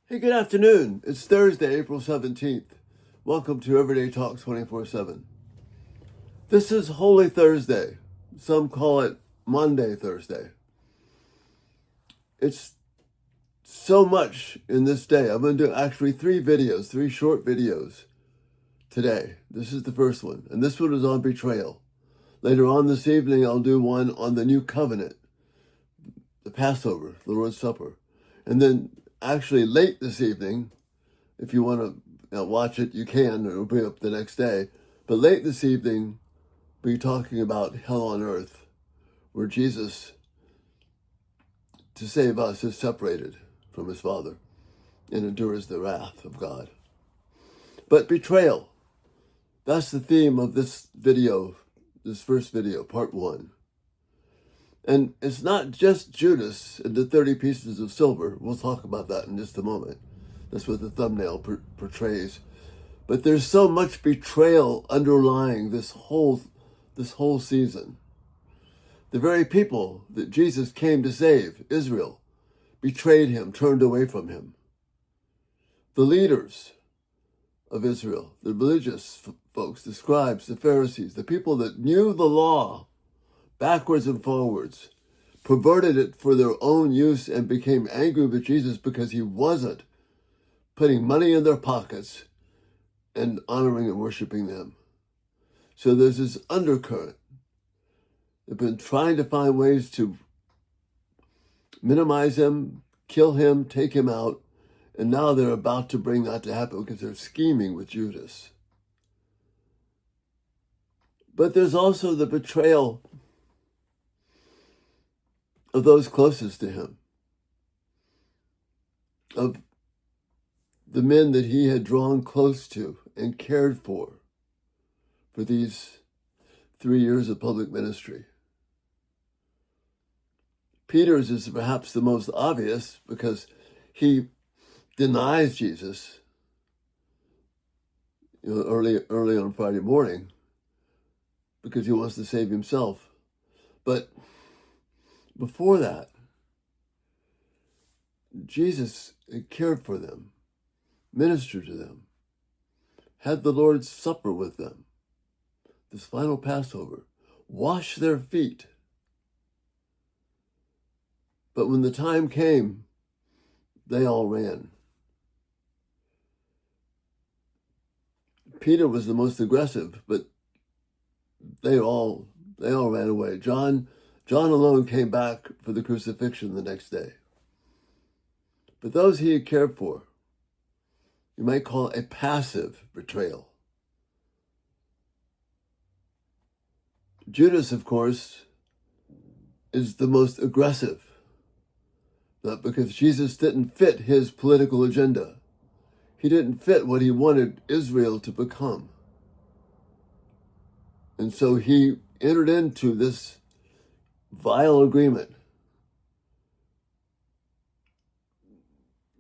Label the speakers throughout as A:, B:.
A: Hey, good afternoon. It's Thursday, April 17th. Welcome to Everyday Talk 24/7. This is Holy Thursday. Some call it Monday Thursday. It's so much in this day. I'm going to do actually three short videos today. This is the first one, and this one is on betrayal. Later on this evening, I'll do one on the New Covenant, the Passover, the Lord's Supper. And then actually late this evening, if you want to watch it, you can. It'll be up the next day. But late this evening, we'll be talking about hell on earth, where Jesus, to save us, is separated from his Father and endures the wrath of God. But betrayal, that's the theme of this video, this first video, part one. And it's not just Judas and the 30 pieces of silver. We'll talk about that in just a moment. That's what the thumbnail portrays. But there's so much betrayal underlying this whole season. The very people that Jesus came to save, Israel, betrayed him, turned away from him. The leaders of Israel, the religious folks, the scribes, the Pharisees, the people that knew the law backwards and forwards, perverted it for their own use and became angry with Jesus because he wasn't putting money in their pockets and honoring and worshiping them. So there's this undercurrent. They've been trying to find ways to minimize him, kill him, take him out, and now they're about to bring that to happen because they're scheming with Judas. But there's also the betrayal of those closest to him, of the men that he had drawn close to and cared for these 3 years of public ministry. Peter's is perhaps the most obvious because he denies Jesus early on Friday morning because he wants to save himself. But before that, Jesus cared for them, ministered to them, had the Lord's Supper with them, this final Passover, washed their feet. But when the time came, they all ran. Peter was the most aggressive, but they all ran away. John alone came back for the crucifixion the next day. But those he had cared for, you might call it a passive betrayal. Judas, of course, is the most aggressive, not because Jesus didn't fit his political agenda. He didn't fit what he wanted Israel to become. And so he entered into this vile agreement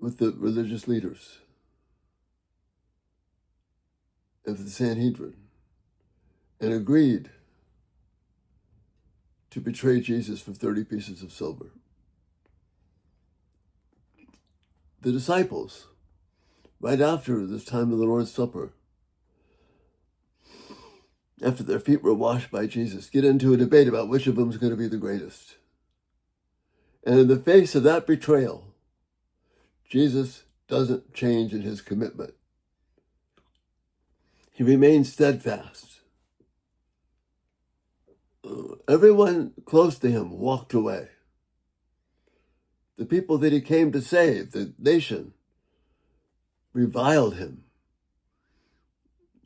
A: with the religious leaders of the Sanhedrin and agreed to betray Jesus for 30 pieces of silver. The disciples, right after this time of the Lord's Supper, after their feet were washed by Jesus, get into a debate about which of them is going to be the greatest. And in the face of that betrayal, Jesus doesn't change in his commitment. He remains steadfast. Everyone close to him walked away. The people that he came to save, the nation, reviled him.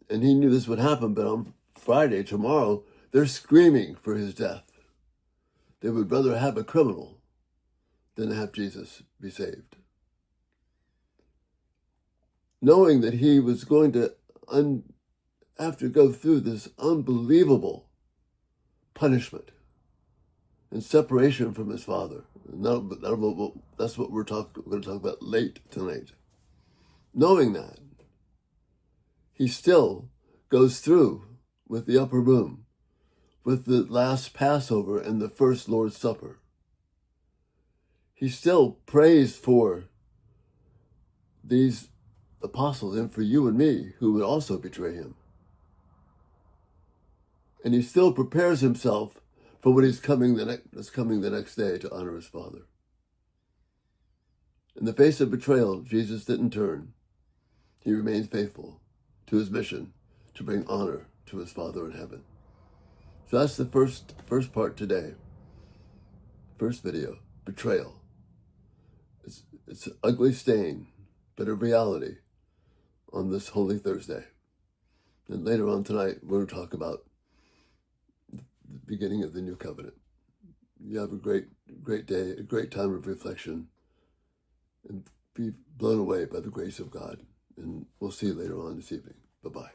A: And he knew this would happen, but on Friday, tomorrow, they're screaming for his death. They would rather have a criminal than have Jesus be saved. Knowing that he was going to have to go through this unbelievable punishment and separation from his Father. That's what we're going to talk about late tonight. Knowing that, he still goes through with the upper room, with the last Passover and the first Lord's Supper. He still prays for these apostles and for you and me who would also betray him. And he still prepares himself for what is coming the next day to honor his Father. In the face of betrayal, Jesus didn't turn. He remained faithful to his mission to bring honor to his Father in heaven. So that's the first part today. First video, betrayal. It's an ugly stain, but a reality on this Holy Thursday. And later on tonight, we'll talk about the beginning of the new covenant. You have a great day, a great time of reflection, and be blown away by the grace of God. And we'll see you later on this evening. Bye-bye.